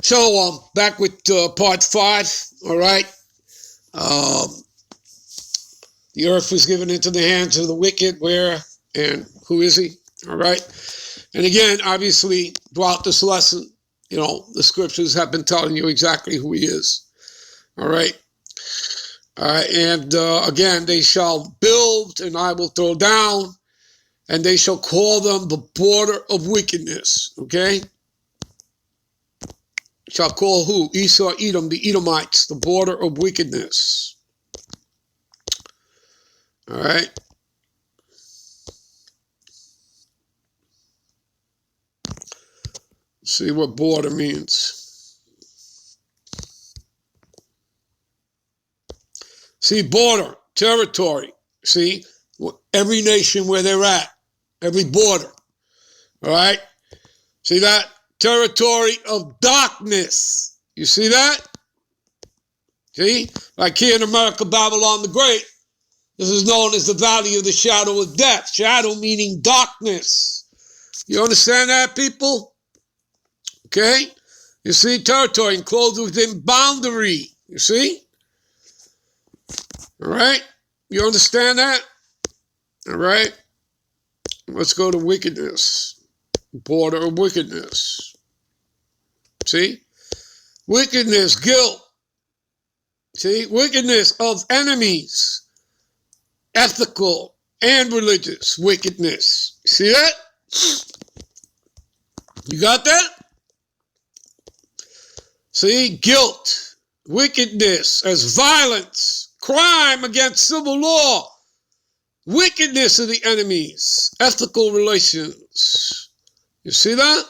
So back with part 5, all right. Um, the earth was given into the hands of the wicked, where and who is he, all right. And again, obviously, throughout this lesson, the scriptures have been telling you exactly who he is, all right. All right, and again, they shall build and I will throw down, and they shall call them the border of wickedness, okay. Shall call who? Esau, Edom, the Edomites, the border of wickedness. All right. See what border means. See, border, territory. See, every nation where they're at, every border. All right. See that? Territory of darkness. You see that? See? Like here in America, Babylon the Great, this is known as the valley of the shadow of death. Shadow meaning darkness. You understand that, people? Okay? You see, territory enclosed within boundary. You see? All right? You understand that? All right? Let's go to wickedness. Border of wickedness. See? Wickedness, guilt. See? Wickedness of enemies. Ethical and religious wickedness. See that? You got that? See? Guilt, wickedness as violence, crime against civil law, wickedness of the enemies, ethical relations. You see that?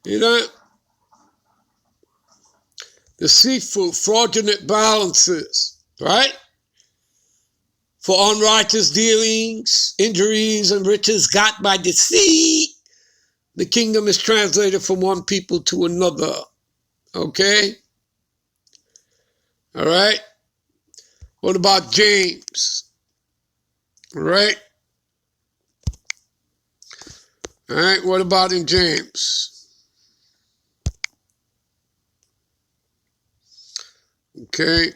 You know? Deceitful, fraudulent balances, right? For unrighteous dealings, injuries, and riches got by deceit, the kingdom is translated from one people to another. Okay? All right? What about James? All right? All right, what about in James? Okay.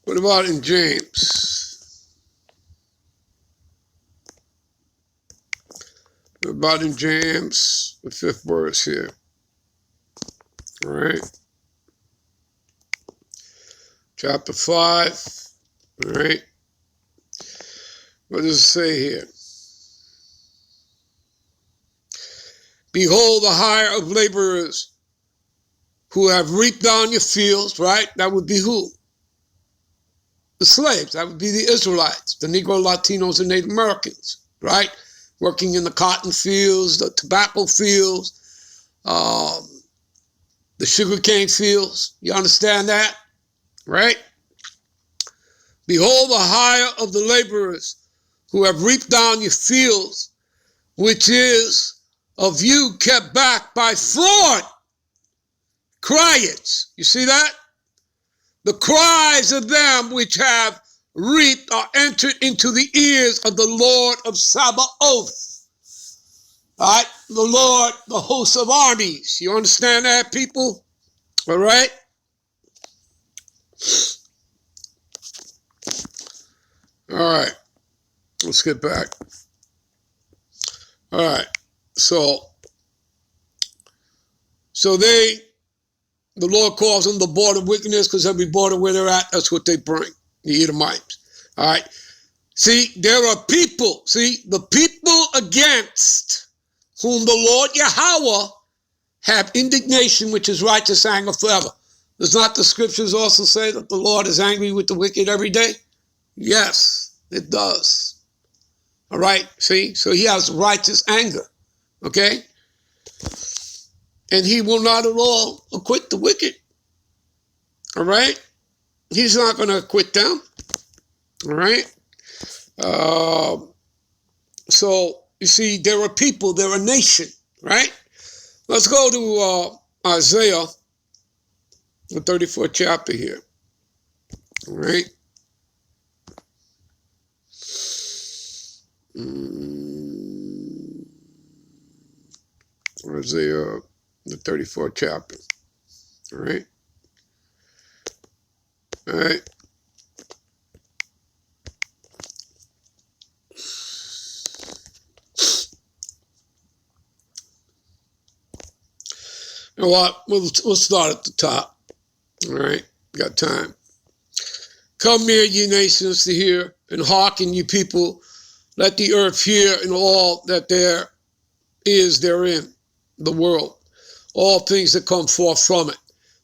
What about in James? What about in James, the 5th verse here? All right. Chapter 5. All right. What does it say here? Behold, the hire of laborers who have reaped down your fields, right? That would be who? The slaves. That would be the Israelites, the Negro, Latinos, and Native Americans, right? Working in the cotton fields, the tobacco fields, the sugarcane fields. You understand that? Right? Behold, the hire of the laborers who have reaped down your fields, which is of you kept back by fraud. Cryets. You see that? The cries of them which have reaped are entered into the ears of the Lord of Sabaoth. All right? The Lord, the host of armies. You understand that, people? All right? All right. Let's get back. All right. So the Lord calls them the border of wickedness, because every border where they're at, that's what they bring, the Edomites. All right. See, there are people, the people against whom the Lord Yahweh have indignation, which is righteous anger forever. Does not the scriptures also say that the Lord is angry with the wicked every day? Yes, it does. All right, see? So he has righteous anger, okay? And he will not at all acquit the wicked. All right? He's not going to acquit them. All right? So, you see, there are people, they're a nation, right? Let's go to Isaiah, the 34th chapter here. All right. Isaiah, the 34th chapter. All right. All right. You know what? We'll start at the top. All right. Got time. Come near, ye nations, to hear, and hearken, ye people. Let the earth hear, and all that there is therein, the world, all things that come forth from it.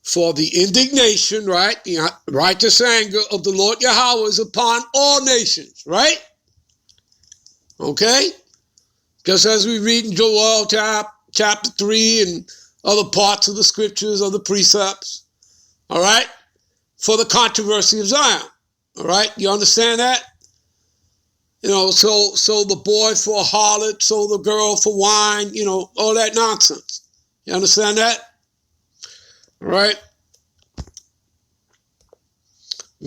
For the indignation, right, the righteous anger of the Lord Yahweh is upon all nations, right? Okay? Just as we read in Joel chapter 3 and other parts of the scriptures, other precepts, all right? For the controversy of Zion, all right? You understand that? You know, so the boy for a harlot, so the girl for wine, you know, all that nonsense. You understand that? All right?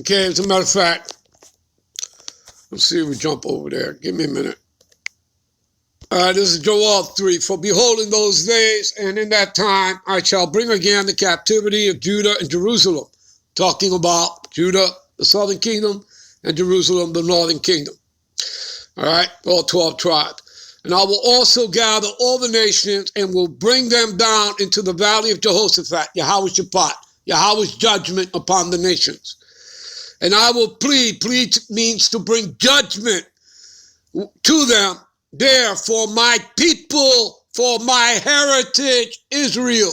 Okay, as a matter of fact, let's see if we jump over there. Give me a minute. All right, this is Joel 3. For behold, in those days and in that time, I shall bring again the captivity of Judah and Jerusalem. Talking about Judah, the southern kingdom, and Jerusalem, the northern kingdom. All right, all 12 tribes. And I will also gather all the nations and will bring them down into the valley of Jehoshaphat, Yahweh's Shabbat, Yahweh's judgment upon the nations. And I will plead. Plead means to bring judgment to them there for my people, for my heritage, Israel.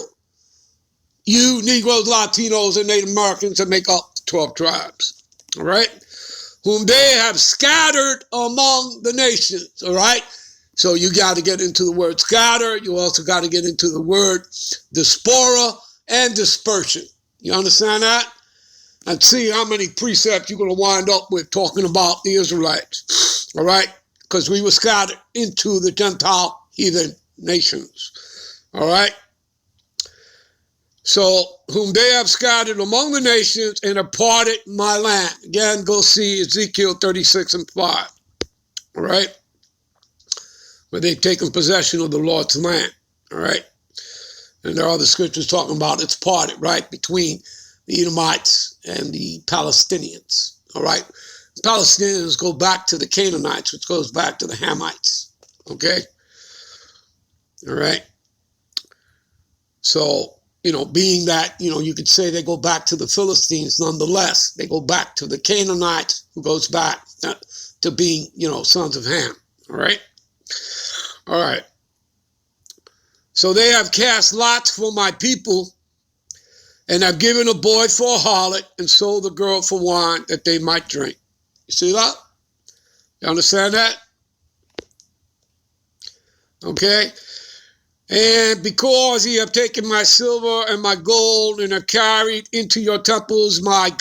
You Negroes, Latinos, and Native Americans that make up the 12 tribes. All right? Whom they have scattered among the nations. All right? So you got to get into the word scatter. You also got to get into the word diaspora and dispersion. You understand that? And see how many precepts you're going to wind up with talking about the Israelites. All right? Because we were scattered into the Gentile heathen nations. All right? So, whom they have scattered among the nations and have parted my land. Again, go see Ezekiel 36 and 5. All right? Where they've taken possession of the Lord's land. All right? And there are other scriptures talking about it's parted, right? Between the Edomites and the Palestinians. All right? The Palestinians go back to the Canaanites, which goes back to the Hamites. Okay? All right? So, you know, being that, you know, you could say they go back to the Philistines, nonetheless, they go back to the Canaanites, who goes back to being, you know, sons of Ham. All right? All right. So they have cast lots for my people, and have given a boy for a harlot, and sold the girl for wine that they might drink. You see that? You understand that? Okay? And because ye have taken my silver and my gold, and have carried into your temples my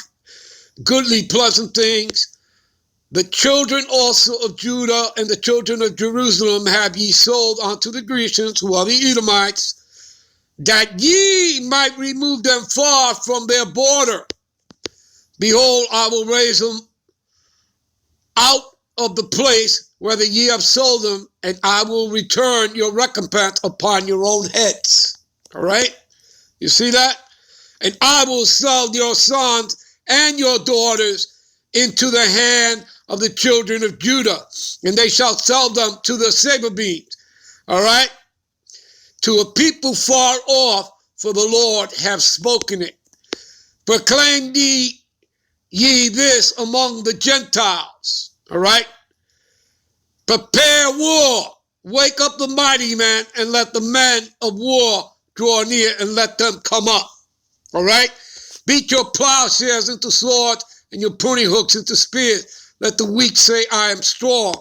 goodly pleasant things, the children also of Judah and the children of Jerusalem have ye sold unto the Grecians, who are the Edomites, that ye might remove them far from their border. Behold, I will raise them out of the place whether ye have sold them, and I will return your recompense upon your own heads. All right? You see that? And I will sell your sons and your daughters into the hand of the children of Judah, and they shall sell them to the Sabaeans. All right? To a people far off, for the Lord hath spoken it. Proclaim ye this among the Gentiles. All right? Prepare war. Wake up the mighty man, and let the men of war draw near, and let them come up. All right? Beat your plowshares into swords, and your pruning hooks into spears. Let the weak say, I am strong.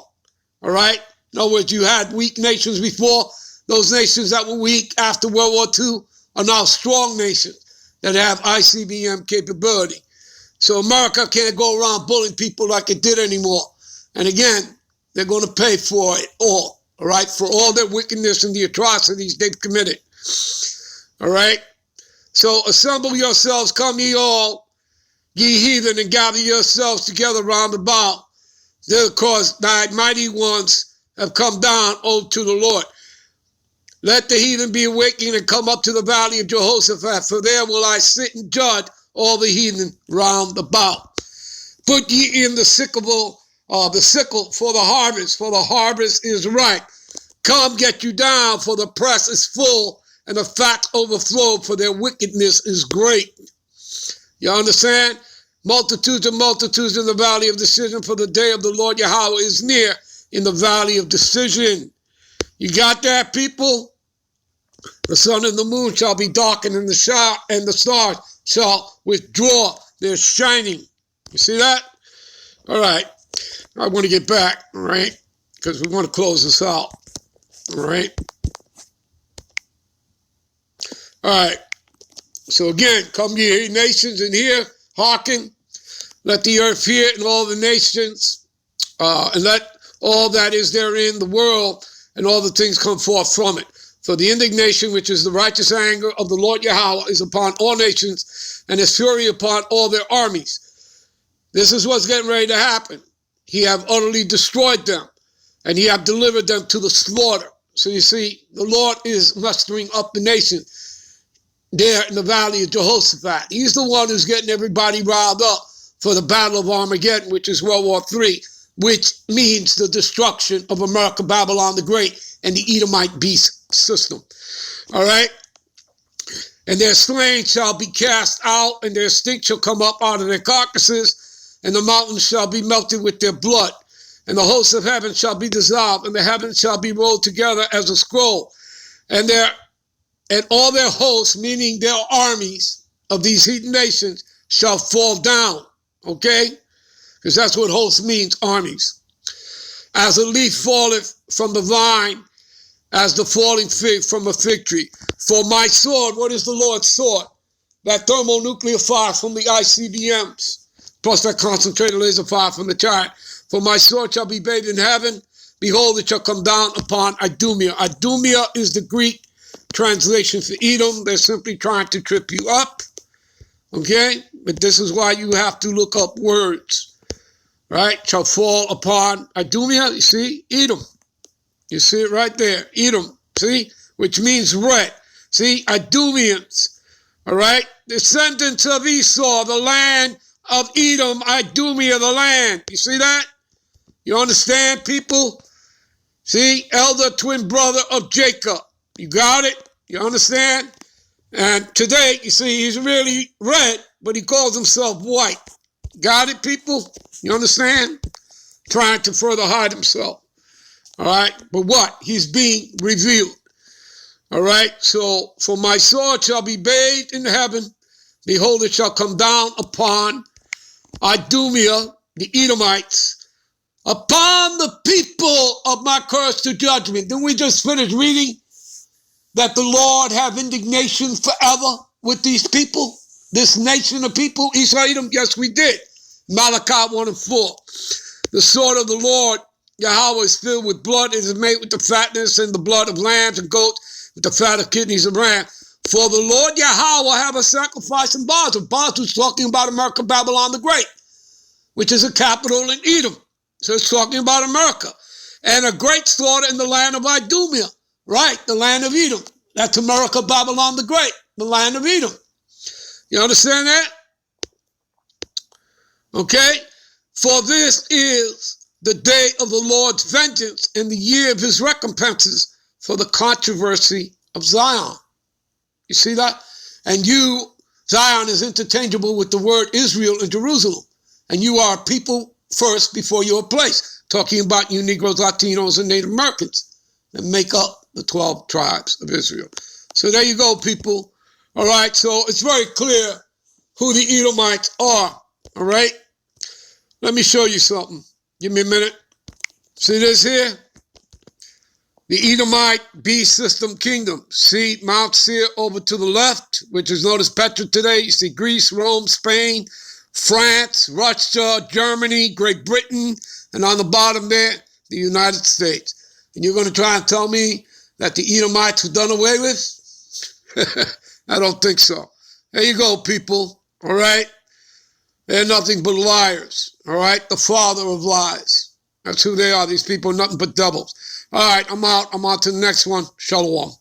All right? In other words, you had weak nations before. Those nations that were weak after World War II are now strong nations that have ICBM capability. So America can't go around bullying people like it did anymore. And again, they're going to pay for it all right, for all their wickedness and the atrocities they've committed. All right? So assemble yourselves, come ye all, ye heathen, and gather yourselves together round about. Because thy mighty ones have come down, to the Lord. Let the heathen be awakened and come up to the valley of Jehoshaphat, for there will I sit and judge all the heathen round about. Put ye in the sickle for the harvest is ripe. Come, get you down, for the press is full, and the fat overflow, for their wickedness is great. You understand? Multitudes and multitudes in the valley of decision, for the day of the Lord Yahweh is near in the valley of decision. You got that, people? The sun and the moon shall be darkened, and the stars shall withdraw their shining. You see that? All right. I want to get back, all right, because we want to close this out. All right. All right. So again, come ye nations and hear, hearken. Let the earth hear and all the nations, and let all that is therein, the world, and all the things come forth from it. For the indignation, which is the righteous anger of the Lord Yahweh, is upon all nations, and his fury upon all their armies. This is what's getting ready to happen. He have utterly destroyed them, and he have delivered them to the slaughter. So you see, the Lord is mustering up the nation there in the valley of Jehoshaphat. He's the one who's getting everybody riled up for the Battle of Armageddon, which is World War III, which means the destruction of America, Babylon the Great, and the Edomite beast system. All right? And their slain shall be cast out, and their stink shall come up out of their carcasses, and the mountains shall be melted with their blood, and the hosts of heaven shall be dissolved, and the heavens shall be rolled together as a scroll, and all their hosts, meaning their armies of these heathen nations, shall fall down. Okay? Because that's what host means, armies. As a leaf falleth from the vine, as the falling fig from a fig tree. For my sword, what is the Lord's sword? That thermonuclear fire from the ICBMs, plus that concentrated laser fire from the chariot. For my sword shall be bathed in heaven. Behold, it shall come down upon Idumea. Idumea is the Greek translation for Edom. They're simply trying to trip you up. Okay? But this is why you have to look up words. Right? Shall fall upon Idumea. You see? Edom. You see it right there. Edom. See? Which means red. See? Idumeans. All right? Descendants of Esau, the land of Edom, Idumea, the land. You see that? You understand, people? See? Elder twin brother of Jacob. You got it? You understand? And today, you see, he's really red, but he calls himself white. Got it, people? You understand? Trying to further hide himself. All right? But what? He's being revealed. All right? So, for my sword shall be bathed in heaven. Behold, it shall come down upon Idumea, the Edomites, upon the people of my curse to judgment. Didn't we just finish reading that the Lord have indignation forever with these people, this nation of people, Esau-Edom? Yes, we did. Malachi 1 and 4. The sword of the Lord Yahweh is filled with blood. It is made with the fatness and the blood of lambs and goats, with the fat of kidneys of ram. For the Lord Yahweh have a sacrifice in Bozrah. Bozrah is talking about America, Babylon the Great, which is a capital in Edom. So it's talking about America. And a great slaughter in the land of Idumea. Right, the land of Edom. That's America, Babylon the Great, the land of Edom. You understand that? Okay? For this is the day of the Lord's vengeance and the year of his recompenses for the controversy of Zion. You see that? And you, Zion is interchangeable with the word Israel and Jerusalem. And you are a people first before you're a place. Talking about you Negroes, Latinos, and Native Americans that make up the 12 tribes of Israel. So there you go, people. All right, so it's very clear who the Edomites are. All right? Let me show you something. Give me a minute. See this here? The Edomite beast system kingdom. See Mount Seir over to the left, which is known as Petra today. You see Greece, Rome, Spain, France, Russia, Germany, Great Britain, and on the bottom there, the United States. And you're going to try and tell me that the Edomites were done away with? I don't think so. There you go, people. All right? They're nothing but liars, all right? The father of lies. That's who they are. These people are nothing but devils. All right, I'm out. I'm on to the next one. Shalom.